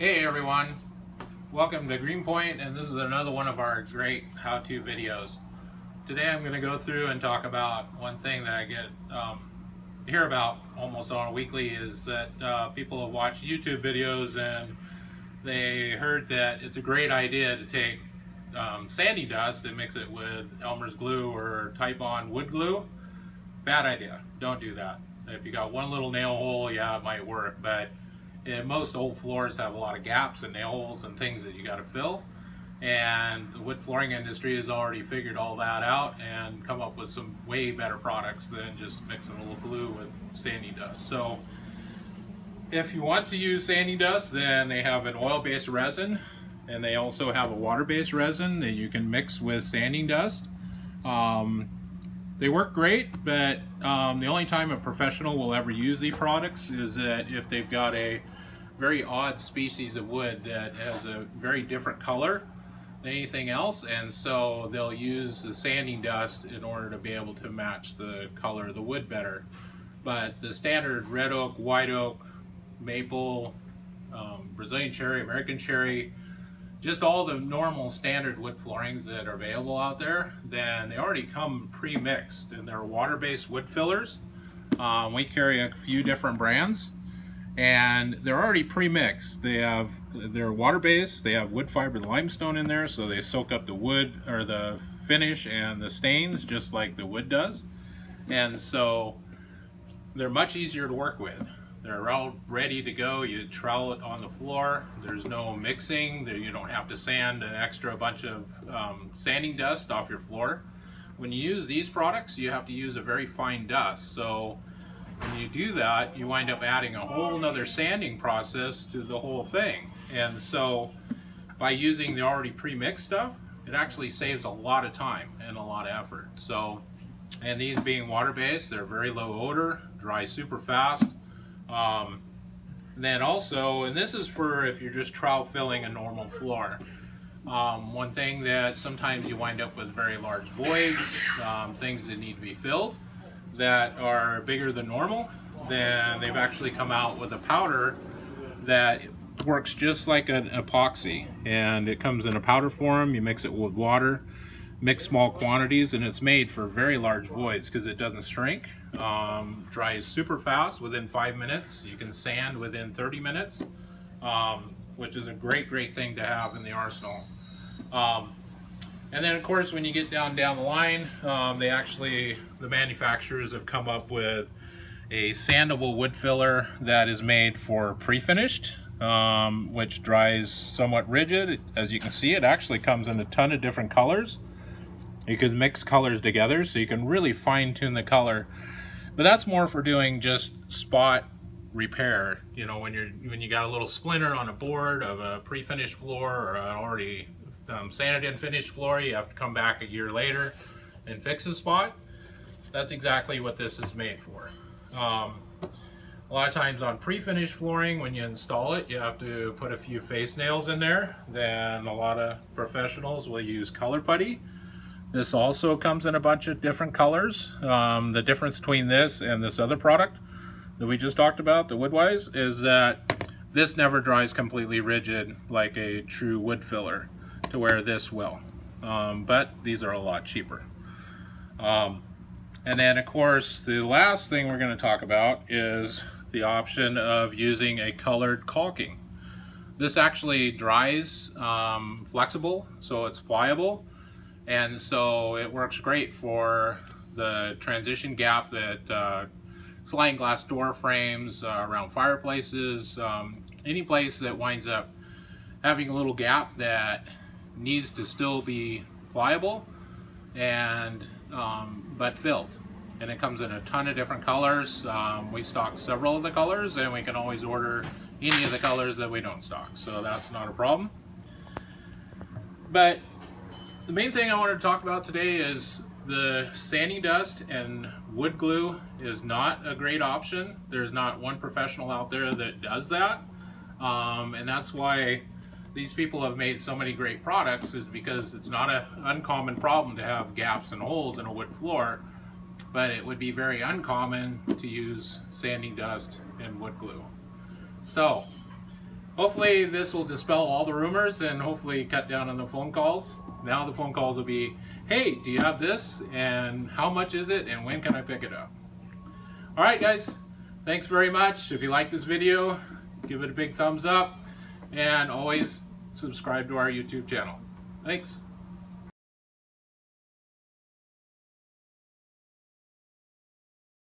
Hey everyone, welcome to Greenpointe, and this is another one of our great how-to videos. Today I'm going to go through and talk about one thing that I hear about almost on a weekly is that people have watched YouTube videos and they heard that it's a great idea to take sandy dust and mix it with Elmer's glue or Type-On wood glue. Bad idea. Don't do that. If you got one little nail hole, yeah, it might work, but most old floors have a lot of gaps and nail holes and things that you got to fill, and the wood flooring industry has already figured all that out and come up with some way better products than just mixing a little glue with sandy dust. So if you want to use sandy dust, then they have an oil-based resin, and they also have a water-based resin that you can mix with sanding dust. They work great, but the only time a professional will ever use these products is that if they've got a very odd species of wood that has a very different color than anything else, and so they'll use the sanding dust in order to be able to match the color of the wood better. But the standard red oak, white oak, maple, Brazilian cherry, American cherry, just all the normal standard wood floorings that are available out there, then they already come pre-mixed, and they're water-based wood fillers. We carry a few different brands, and they're already pre-mixed. They're water-based. They have wood fiber limestone in there, so they soak up the wood or the finish and the stains just like the wood does, and so they're much easier to work with. They're all ready to go. You trowel it on the floor. There's no mixing. You don't have to sand an extra bunch of sanding dust off your floor. When you use these products, you have to use a very fine dust. So when you do that, you wind up adding a whole nother sanding process to the whole thing. And so by using the already pre-mixed stuff, it actually saves a lot of time and a lot of effort. So, and these being water-based, they're very low odor, dry super fast. Then also, and this is for if you're just trowel filling a normal floor. One thing that sometimes you wind up with very large voids, things that need to be filled that are bigger than normal, then they've actually come out with a powder that works just like an epoxy, and it comes in a powder form. You mix it with water, mix small quantities, and it's made for very large voids because it doesn't shrink. Dries super fast within 5 minutes. You can sand within 30 minutes, which is a great thing to have in the arsenal. And then of course when you get down the line, the manufacturers have come up with a Sandable wood filler that is made for pre-finished, which dries somewhat rigid. As you can see, it actually comes in a ton of different colors. You can mix colors together, so you can really fine-tune the color. But that's more for doing just spot repair. You know, when you got a little splinter on a board of a pre-finished floor or an already sanded in finished floor, you have to come back a year later and fix a spot. That's exactly what this is made for. A lot of times on pre-finished flooring, when you install it, you have to put a few face nails in there. Then a lot of professionals will use color putty. This also comes in a bunch of different colors. The difference between this and this other product that we just talked about, the Woodwise, is that this never dries completely rigid like a true wood filler, to where this will. But these are a lot cheaper. And then of course, the last thing we're going to talk about is the option of using a colored caulking. This actually dries flexible, so it's pliable. And so it works great for the transition gap that sliding glass door frames, around fireplaces, any place that winds up having a little gap that needs to still be pliable and but filled. And it comes in a ton of different colors. We stock several of the colors, and we can always order any of the colors that we don't stock, so that's not a problem. But the main thing I wanted to talk about today is the sanding dust and wood glue is not a great option. There's not one professional out there that does that, and that's why these people have made so many great products, is because it's not an uncommon problem to have gaps and holes in a wood floor, but it would be very uncommon to use sanding dust and wood glue. So hopefully this will dispel all the rumors and hopefully cut down on the phone calls. Now the phone calls will be, hey, do you have this? And how much is it? And when can I pick it up? All right, guys, thanks very much. If you like this video, give it a big thumbs up and always subscribe to our YouTube channel. Thanks.